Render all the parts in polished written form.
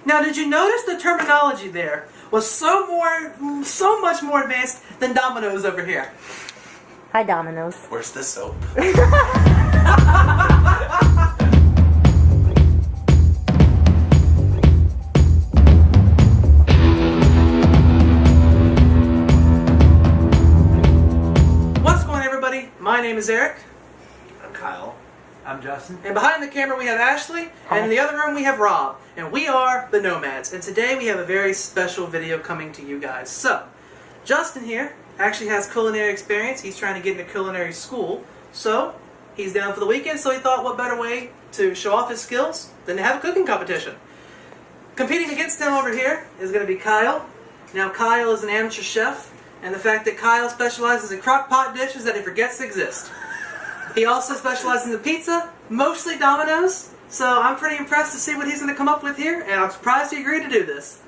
Now, did you notice the terminology there was so much more advanced than Domino's over here? Hi, Domino's. Where's the soap? What's going on, everybody? My name is Eric. I'm Kyle. I'm Justin. And behind the camera we have Ashley, and in the other room we have Rob. And we are the Nomads. And today we have a very special video coming to you guys. So, Justin here actually has culinary experience. He's trying to get into culinary school. So, he's down for the weekend, so he thought what better way to show off his skills than to have a cooking competition. Competing against him over here is going to be Kyle. Now, Kyle is an amateur chef, and the fact that Kyle specializes in crock pot dishes that he forgets exist. He also specializes in pizza, mostly Domino's, so I'm pretty impressed to see what he's going to come up with here, and I'm surprised he agreed to do this.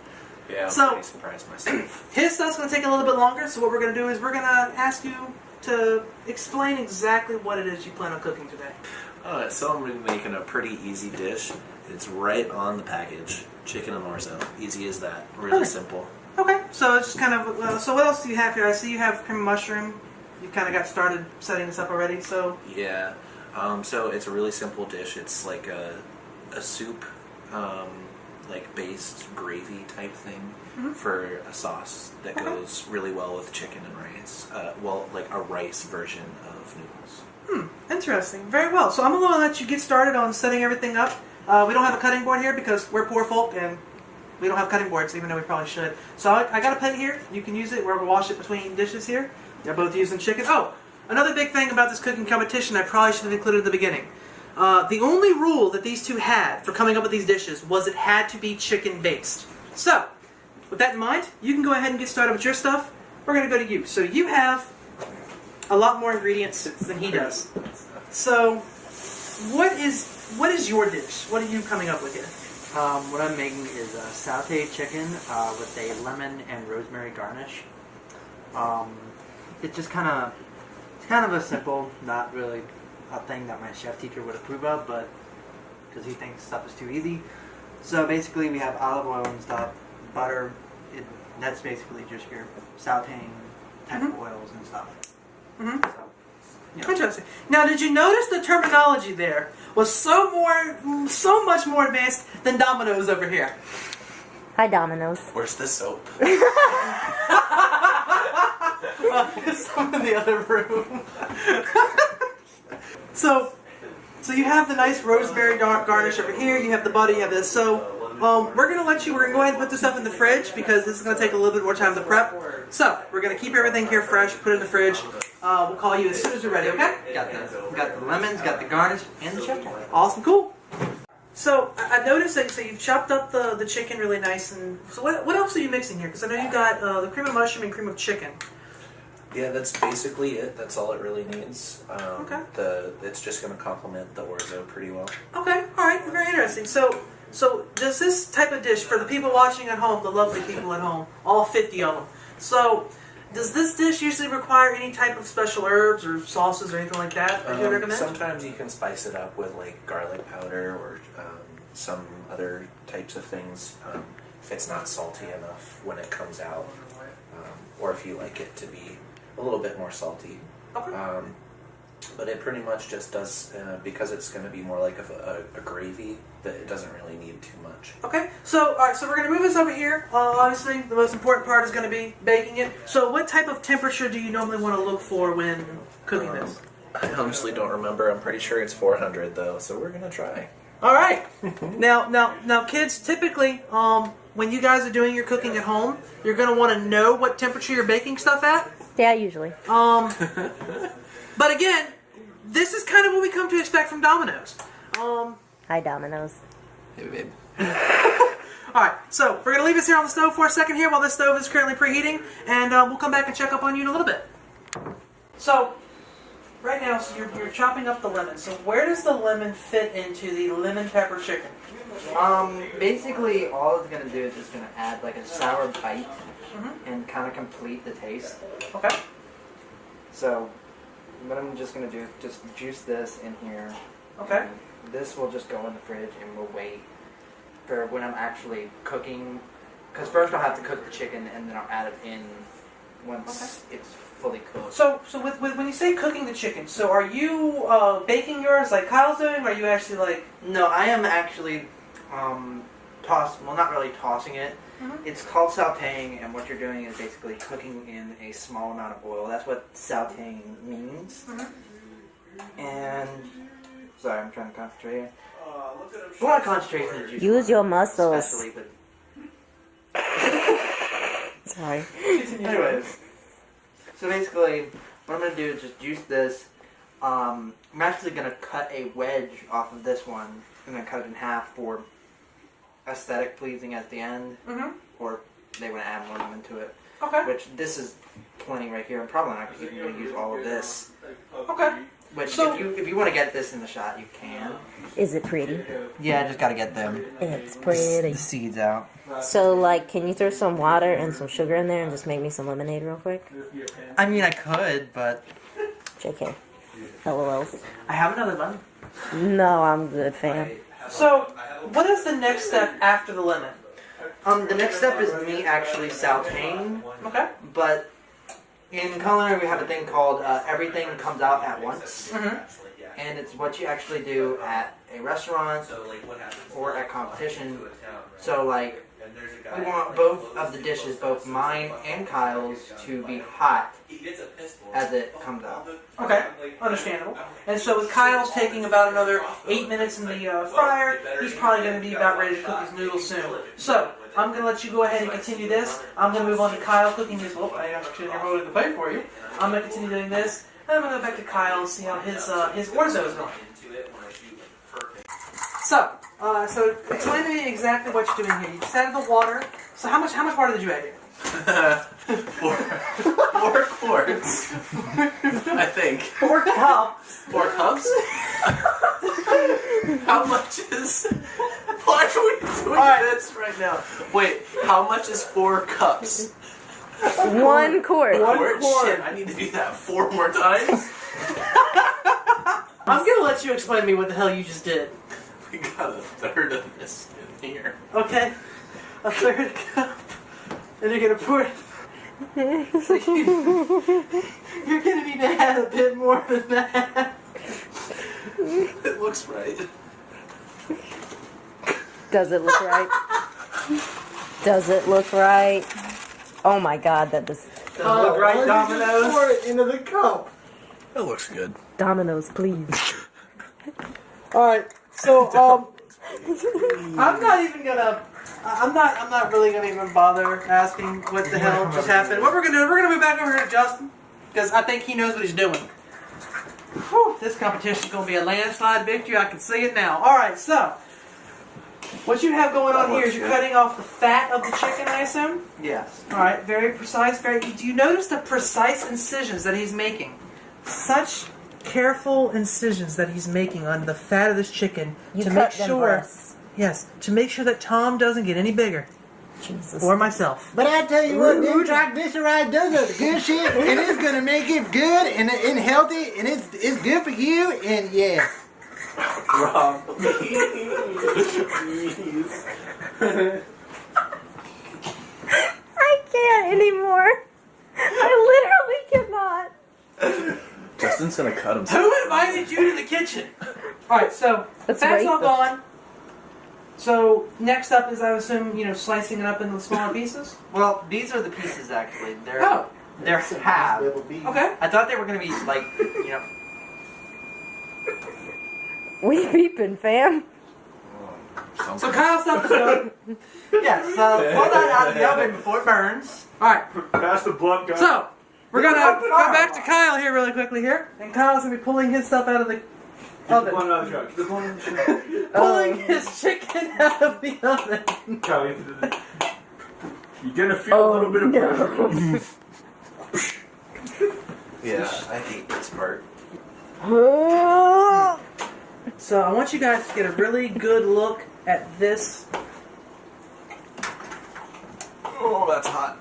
Yeah, I'm So- pretty surprised myself. His stuff's going to take a little bit longer, so what we're going to do is we're going to ask you to explain exactly what it is you plan on cooking today. So I'm going to be making a pretty easy dish. It's right on the package. Chicken and orzo. Easy as that. Really Okay. simple. Okay, so it's just kind of, so what else do you have here? I see you have cream of mushroom. You kind of got started setting this up already, so... Yeah. So it's a really simple dish. It's like a soup, like based gravy type thing for a sauce that goes really well with chicken and rice. Well, like a rice version of noodles. Interesting. Very well. So I'm going to let you get started on setting everything up. We don't have a cutting board here because we're poor folk and we don't have cutting boards, even though we probably should. So I got a plate here. You can use it. We're going to wash it between dishes here. They're both using chicken. Oh, another big thing about this cooking competition I probably should have included at the beginning. The only rule that these two had for coming up with these dishes was it had to be chicken-based. So, with that in mind, you can go ahead and get started with your stuff. We're going to go to you. So you have a lot more ingredients than he does. So, what is your dish? What are you coming up with here? What I'm making is sauteed chicken with a lemon and rosemary garnish. It's just kind of a simple, not really a thing that my chef teacher would approve of, but because he thinks stuff is too easy. So basically, we have olive oil and stuff, butter. That's basically just your sauteing type of oils and stuff. Mm-hmm. So, you know. Interesting. Now, did you notice the terminology there was so much more advanced than Domino's over here? Hi, Domino's. Where's the soap? Some in the other room. So you have the nice rosemary garnish over here. You have the butter. You have this. So we're gonna go ahead and put this stuff in the fridge because this is gonna take a little bit more time to prep. So we're gonna keep everything here fresh. Put it in the fridge. We'll call you as soon as you're ready. Okay? Got the lemons, got the garnish, and the chef table. Awesome. Cool. So I noticed that you've chopped up the chicken really nice. And so what else are you mixing here? Because I know you got the cream of mushroom and cream of chicken. Yeah, that's basically it. That's all it really needs. Okay. It's just going to complement the orzo pretty well. Okay, all right, very interesting. So does this type of dish, for the people watching at home, the lovely people at home, all 50 of them, so does this dish usually require any type of special herbs or sauces or anything like that you would recommend? Sometimes you can spice it up with like garlic powder or some other types of things if it's not salty enough when it comes out, or if you like it to be a little bit more salty. Okay. But it pretty much just does, because it's going to be more like a gravy, that it doesn't really need too much. Okay, so all right, so we're going to move this over here. Obviously, the most important part is going to be baking it. So what type of temperature do you normally want to look for when cooking this? I honestly don't remember. I'm pretty sure it's 400 though, so we're going to try. All right. Now, kids, typically, when you guys are doing your cooking at home, you're going to want to know what temperature you're baking stuff at. Yeah, usually. But again, this is kind of what we come to expect from Domino's. Hi, Domino's. Hey, babe. Alright, so we're going to leave this here on the stove for a second here while this stove is currently preheating, and we'll come back and check up on you in a little bit. So, right now, so you're chopping up the lemon. So where does the lemon fit into the lemon pepper chicken? Basically, all it's gonna do is just gonna add like a sour bite and kind of complete the taste. Okay. So, what I'm just gonna do is just juice this in here. Okay. And this will just go in the fridge, and we'll wait for when I'm actually cooking. Because first I'll have to cook the chicken and then I'll add it in once it's fully cooked. So with when you say cooking the chicken, so are you baking yours like Kyle's doing, or are you actually like... No, I am actually not really tossing it. Mm-hmm. It's called sauteing, and what you're doing is basically cooking in a small amount of oil. That's what sauteing means. Mm-hmm. And sorry, I'm trying to concentrate here. A lot of concentration is usually Use your muscles. especially with. Sorry. Anyways, so basically, what I'm gonna do is just juice this. I'm actually gonna cut a wedge off of this one. I'm gonna cut it in half for aesthetic pleasing at the end, Mm-hmm. or they want to add more lemon to it. Okay. Which this is plenty right here. I'm probably not even gonna use all of this. Okay. Which So- if you want to get this in the shot, you can. Is it pretty? Yeah, I just gotta get them It's pretty. the seeds out. So, like, can you throw some water and some sugar in there and just make me some lemonade real quick? I mean, I could, but JK. LOLs. I have another lemon. No, I'm good, fam. So, what is the next step after the lemon? The next step is me actually sauteing, Okay. but in culinary we have a thing called everything comes out at once, Mm-hmm. and it's what you actually do at a restaurant or at competition. So like, we want both of the dishes, both mine and Kyle's, to be hot as it comes out. Okay, understandable. And so with Kyle's taking about another 8 minutes in the fryer, he's probably going to be about ready to cook his noodles soon. So, I'm going to let you go ahead and continue this. I'm going to move on to Kyle cooking his... Oh, I actually never loaded the plate for you. I'm going to continue doing this. And I'm going to go back to Kyle and see how his orzo is going. So explain to me exactly what you're doing here. You just added the water. So how much water did you add here? 4 quarts, I think. 4 cups. 4 cups? How much is... Why are we doing this right now? Wait, how much is 4 cups? 1 quart. Shit, I need to do that 4 more times? I'm going to let you explain to me what the hell you just did. We got a third of this in here. Okay, a third cup, and you're gonna pour it. So you're gonna need to add a bit more than that. It looks right. Does it look right? Does it look right? Oh my god, that does... Does it look right, Domino's? Pour it into the cup. It looks good. Domino's, please. Alright, so, I'm not even gonna... I'm not really gonna even bother asking what the hell just happened. What we're gonna do, we're gonna move back over here to Justin, because I think he knows what he's doing. Whew, this competition is gonna be a landslide victory, I can see it now. Alright, so, what you have going on here is you're cutting off the fat of the chicken, I assume? Yes. Alright, very precise, do you notice the precise incisions that he's making? Such careful incisions that he's making on the fat of this chicken You to cut make them sure... breasts. Yes, to make sure that Tom doesn't get any bigger. Jesus. Or myself. But I tell you what, this triglyceride does a good shit, and it's gonna make it good and healthy, and it's good for you, and yeah. Rob. I can't anymore. I literally cannot. Justin's gonna cut himself. Who invited you to the kitchen? Alright, so the That's fat's all racist. gone. So next up is, I assume, slicing it up into smaller pieces? Well, these are the pieces actually. Oh. They're half. Okay. I thought they were gonna be like, We beeping, fam. So Kyle's stuff is done. Yeah, so pull that out of the oven before it burns. Alright, Pass the blunt gun. so we're gonna go back to Kyle here really quickly here. And Kyle's gonna be pulling his stuff out of the Keep the oven. blunt out of the truck. Keep the blunt in the truck. Pulling his chicken out of the oven. Kyle, you're gonna feel a little bit of pressure. Yeah, I hate this part. So I want you guys to get a really good look at this. Oh, that's hot.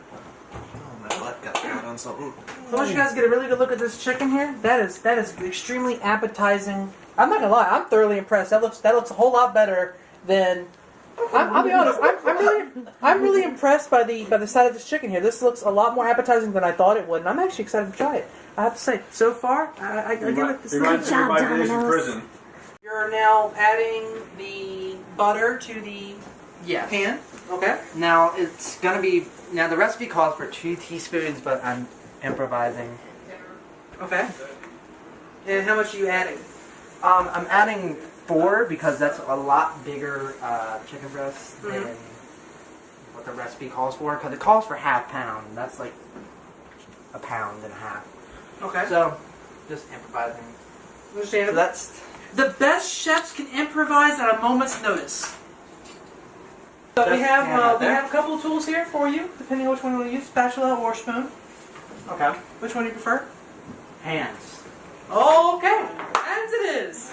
Oh, my butt got caught on something. So I want you guys to get a really good look at this chicken here. That is extremely appetizing. I'm not gonna lie, I'm thoroughly impressed. That looks a whole lot better than I'll be honest. I'm really impressed by the side of this chicken here. This looks a lot more appetizing than I thought it would, and I'm actually excited to try it. I have to say, so far, I give it this. Reminds me of my days in prison. You're now adding the butter to the Yes. pan. Okay. Now it's gonna be. Now the recipe calls for 2 teaspoons, but I'm improvising. Okay. And how much are you adding? I'm adding 4 because that's a lot bigger chicken breast than what the recipe calls for. Because it calls for half pound. And that's like a pound and a half. Okay. So just improvising. So Understandable. that's. The best chefs can improvise at a moment's notice. So we Just have hand it we there. have a couple of tools here for you, depending on which one you want to use, spatula or spoon. Okay. Which one do you prefer? Hands. Okay, hands it is.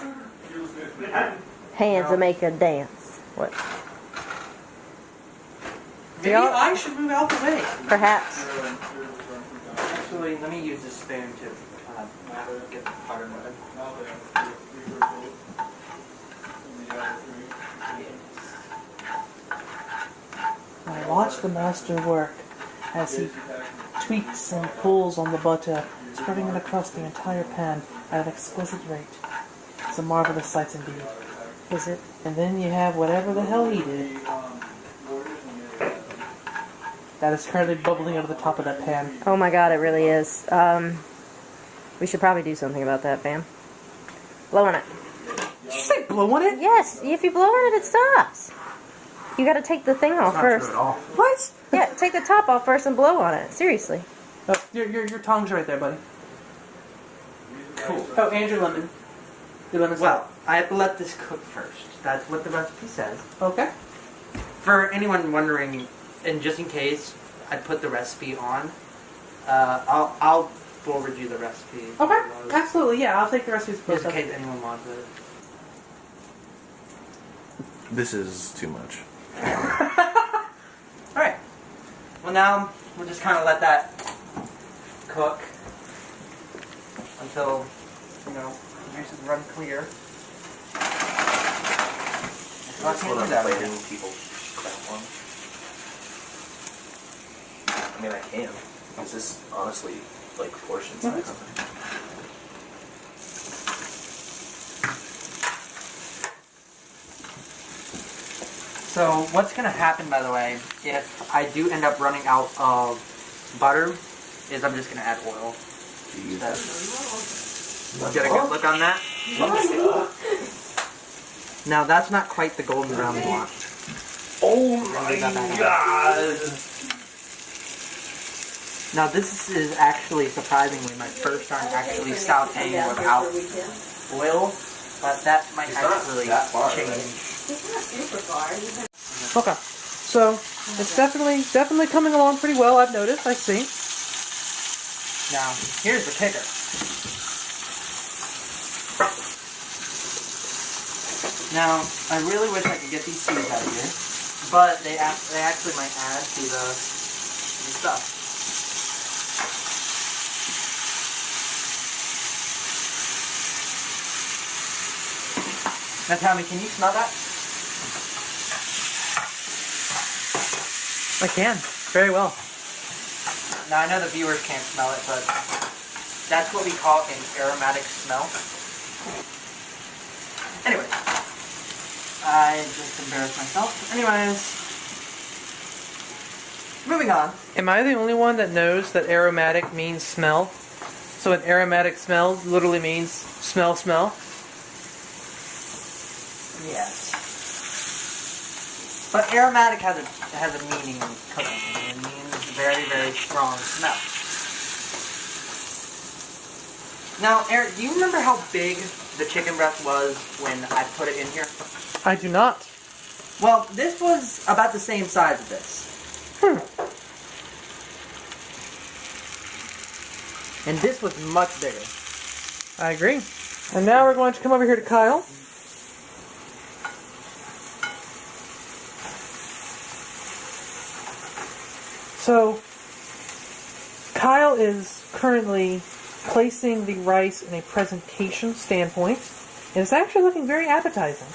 Hands that make a dance. What? Maybe y'all- I should move out the way. Perhaps. Actually, let me use this spoon to get the butter melted. Now watch the master work as he tweaks and pulls on the butter, spreading it across the entire pan at an exquisite rate. It's a marvelous sight indeed. Is it? And then you have whatever the hell he did. That is currently bubbling out of the top of that pan. Oh my god, it really is. We should probably do something about that, fam. Blow on it. Did you say blow on it? Yes, if you blow on it, it stops. You gotta take the thing off Not first. true at all. What? Yeah, take the top off first and blow on it. Seriously. Oh, your tongue's right there, buddy. Cool. Oh, and your lemon. Your lemon. Well, I have to let this cook first. That's what the recipe says. Okay. For anyone wondering, and just in case I put the recipe on, I'll forward you the recipe. Okay. Absolutely. Yeah, I'll take the rest of Just this. in case anyone wants it. This is too much. Alright. Well, now we'll just kind of let that cook until, you know, the juices run clear. That's what I'm fighting people crap on. I mean, I can. Is this honestly like portion size? So what's going to happen, by the way, if I do end up running out of butter, is I'm just going to add oil. Get a good look on that. Now that's not quite the golden brown we want. Oh my god! Now this is actually surprisingly my first time actually sauteing without oil, but that might actually change. Okay. So it's definitely coming along pretty well. I've noticed. I see. Now here's the kicker. Now I really wish I could get these seeds out of here, but they actually might add to the stuff. Now Tommy, can you smell that? I can very well. Now I know the viewers can't smell it, but that's what we call an aromatic smell. Anyway, I just embarrassed myself. Anyways, moving on. Am I the only one that knows that aromatic means smell? So an aromatic smell literally means smell. Yes. But aromatic has a meaning in cooking. It means very, very strong smell. Now, Eric, do you remember how big the chicken breast was when I put it in here? I do not. Well, this was about the same size as this. And this was much bigger. I agree. And now we're going to come over here to Kyle. So, Kyle is currently placing the rice in a presentation standpoint, and it's actually looking very appetizing.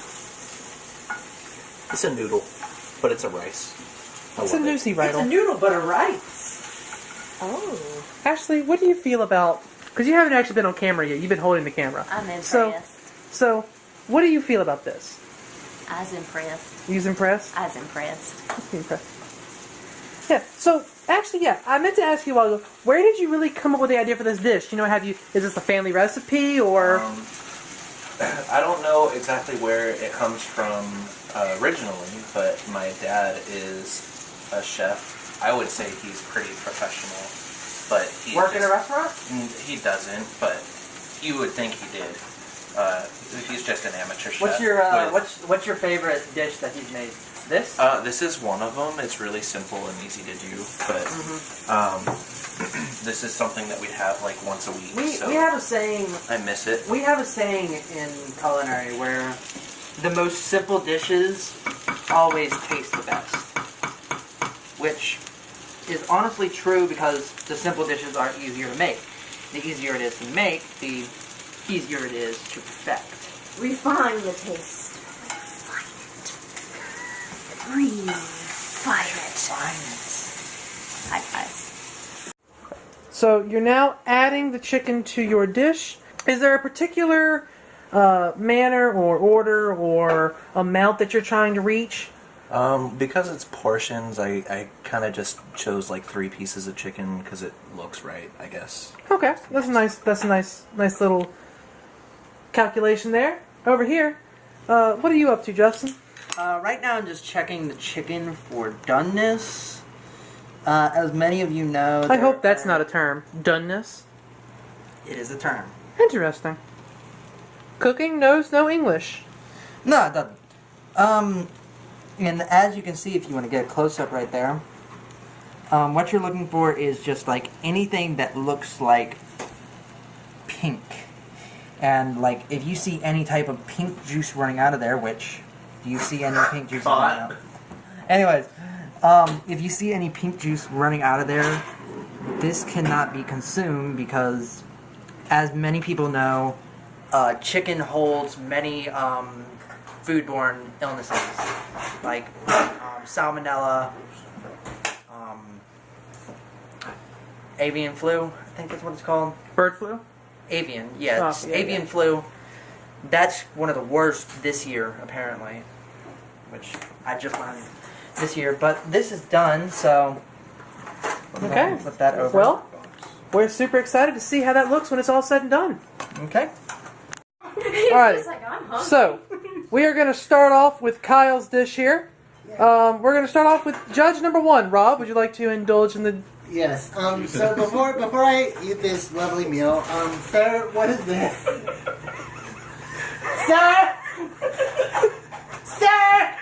It's a noodle. but it's a rice. It's a newsy It's riddle. a noodle butter rice. Oh, Ashley, what do you feel about? Because you haven't actually been on camera yet. You've been holding the camera. I'm impressed. So, what do you feel about this? I was impressed. You impressed? I was impressed. Impressed. Yeah. So actually, yeah, I meant to ask you a while ago. Where did you really come up with the idea for this dish? You know, is this a family recipe or? I don't know exactly where it comes from originally, but my dad is a chef. I would say he's pretty professional, but he Work in a restaurant? He doesn't, but you would think he did. He's just an amateur chef. What's your favorite dish that he's made? This? This is one of them. It's really simple and easy to do, but this is something that we'd have like once a week. We have a saying. I miss it. We have a saying in culinary where the most simple dishes always taste the best, which is honestly true because the simple dishes are easier to make. The easier it is to make, the easier it is to perfect. Refine the taste. Refine it. High five. So you're now adding the chicken to your dish. Is there a particular manner or order or amount that you're trying to reach? Because it's portions, I kind of just chose like 3 pieces of chicken because it looks right, I guess. Okay, that's a nice little calculation there. Over here, what are you up to, Justin? Right now I'm just checking the chicken for doneness. As many of you know... I hope that's not a term. Doneness? It is a term. Interesting. Cooking knows no English. No, it doesn't. And as you can see, if you want to get a close-up right there, what you're looking for is just like anything that looks like pink. And like, if you see any type of pink juice running out of there, which... Do you see any pink juice running out? Anyways, if you see any pink juice running out of there, this cannot be consumed because, as many people know, chicken holds many foodborne illnesses, like salmonella, avian flu, I think that's what it's called. Bird flu? Avian, yeah, it's yeah, avian flu. That's one of the worst this year, apparently, which I just learned this year. But this is done, so Okay. flip that over. Well, we're super excited to see how that looks when it's all said and done. Okay. Alright, so we are going to start off with Kyle's dish here. We're going to start off with judge number 1. Rob, would you like to indulge in the... Yes. So before I eat this lovely meal, sir, what is this? Sir! Sir!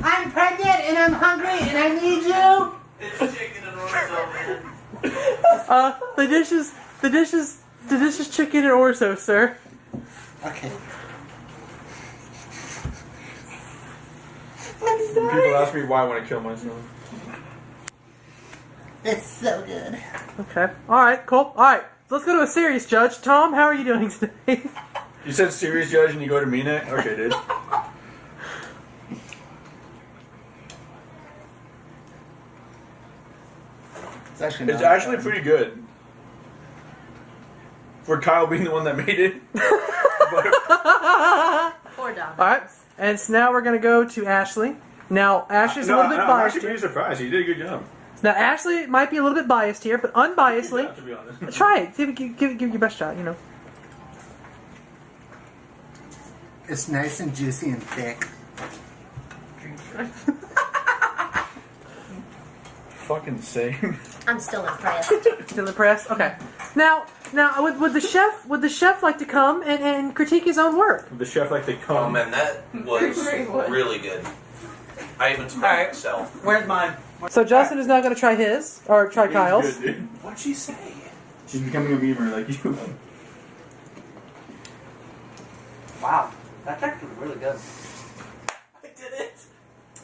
I'm pregnant and I'm hungry and I need you! It's chicken and orzo, man. The dish is chicken and orzo, sir. Okay. People ask me why I want to kill myself. It's so good. Okay. Alright, cool. Alright, so let's go to a serious judge. Tom, how are you doing today? You said serious judge and you go to mean it? Okay, dude. It's actually pretty good. For Kyle being the one that made it. Poor dog. Alright, and so now we're going to go to Ashley. Now, Ashley's a little bit I'm biased actually here. pretty surprised. You did a good job. Now, Ashley might be a little bit biased here, but unbiasedly, Yeah, to be honest. try it. Give your best shot, you know. It's nice and juicy and thick. Fucking same. I'm still impressed. Still impressed? Okay. Now, would the chef like to come and critique his own work? The chef like to Oh come. man, that was really good. I even smelled it myself. Where's mine? So Justin is now going to try his, or try He's Kyle's. good, dude. What'd she say? She's becoming a memer like you. Wow, that's actually really good. I did it.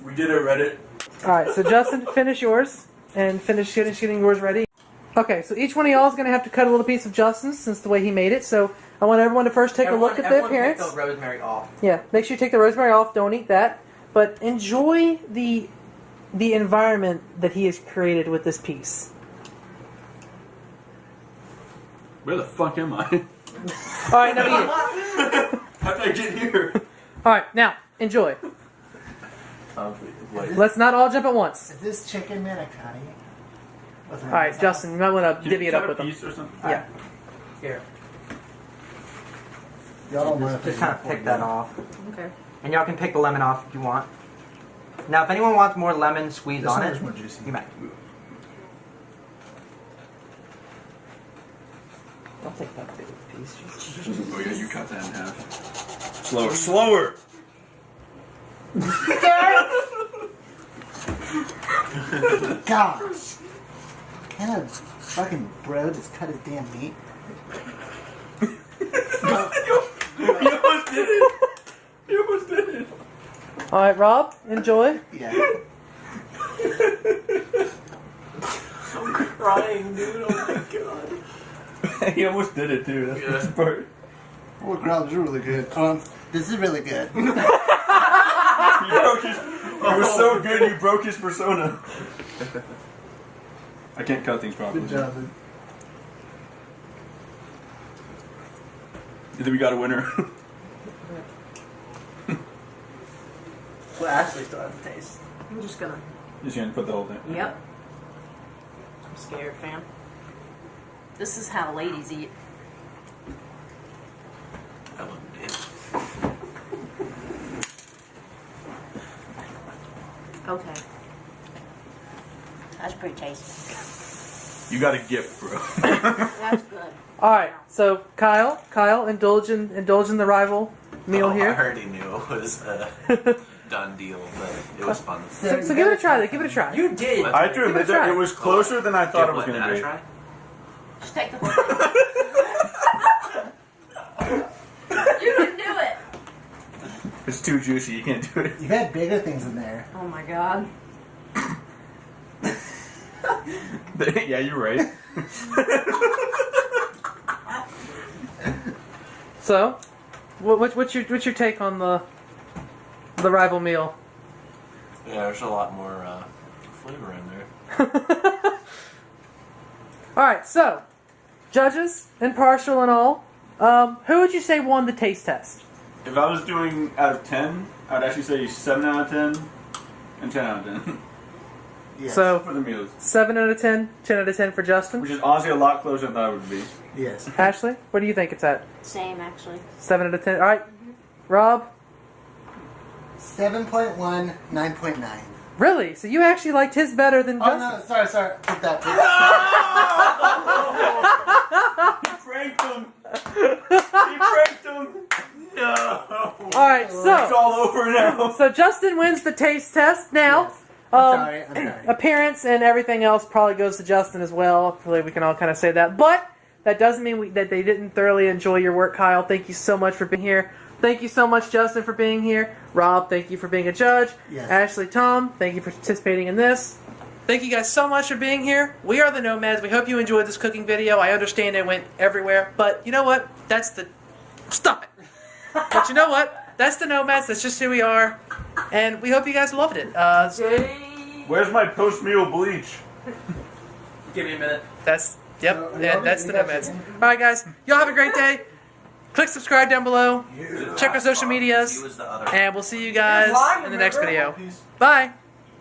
We did it, Reddit. Alright, so Justin, finish yours, and finish getting yours ready. Okay, so each one of y'all is going to have to cut a little piece of Justin's, since the way he made it, so I want everyone to first take a look at their appearance. Take the rosemary off. Yeah, make sure you take the rosemary off, don't eat that. but enjoy the environment that he has created with this piece. Where the fuck am I? All right, now eat it. How did I get here? All right, now enjoy. Let's not all jump at once. Is this chicken manicotti? All right, Justin, you might want to divvy it up with them. Piece or something? Yeah. Here. Y'all don't want to Just kind of pick that off. Okay. And y'all can pick the lemon off if you want. Now, if anyone wants more lemon squeezed This on one it, is more juicy. you may. I'll take that big piece. Oh yeah, you cut that in half. Slower, slower! Gosh. Can a fucking bro just cut his damn meat? You almost did it! You almost did it! All right, Rob, enjoy. Yeah. I'm crying, dude. Oh my god. He almost did it too. That's the best part. Oh, crowds are really good. This is really good. You broke his. It was so good. You broke his persona. I can't cut things properly. Good job, dude. You think we got a winner? Well, Ashley still has a taste. I'm just gonna. Just gonna put the whole thing. Yep. I'm scared, fam. This is how ladies eat. I love it. Okay. That's pretty tasty. You got a gift, bro. That's good. All right, so Kyle, indulge in the rival meal I here. already knew it was a done deal, but it was fun. So give it a try. Give it a try. You did! What? I have to Give it a admit that try. it was closer than I thought it was Give going what, to be. try? Just take the whole thing. You can do it. It's too juicy. You can't do it. You've had bigger things in there. Oh my god. Yeah, you're right. So, what's your take on the rival meal? Yeah, there's a lot more flavor in there. All right, so judges, impartial and all, who would you say won the taste test? If I was doing out of 10, I'd actually say 7 out of 10 and 10 out of 10 Yes. So for the meals. 7 out of 10, 10 out of 10 for Justin. Which is honestly a lot closer than I thought it would be. Yes. Ashley, what do you think it's at? Same, actually. 7 out of 10. All right, Rob. 7.1, 9.9. Really? So you actually liked his better than Oh Justin? no, sorry. Put that. He pranked him! He pranked him! No! All right, It's so all over now. Justin wins the taste test now. Yes. I'm sorry. Appearance and everything else probably goes to Justin as well. Hopefully we can all kind of say that. But that doesn't mean that they didn't thoroughly enjoy your work, Kyle. Thank you so much for being here. Thank you so much, Justin, for being here. Rob, thank you for being a judge. Yes. Ashley, Tom, thank you for participating in this. Thank you guys so much for being here. We are the Nomads. We hope you enjoyed this cooking video. I understand it went everywhere, but you know what? That's the... Stop it. But you know what? That's the Nomads. That's just who we are. And we hope you guys loved it. Where's my post-meal bleach? Give me a minute. That's... Yep, yeah, that's the You got Nomads. your- Alright guys, y'all have a great day. Click subscribe down below. Check our social medias. He was the other. And we'll see you guys in the next video. Bye.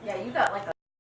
Yeah, you got like a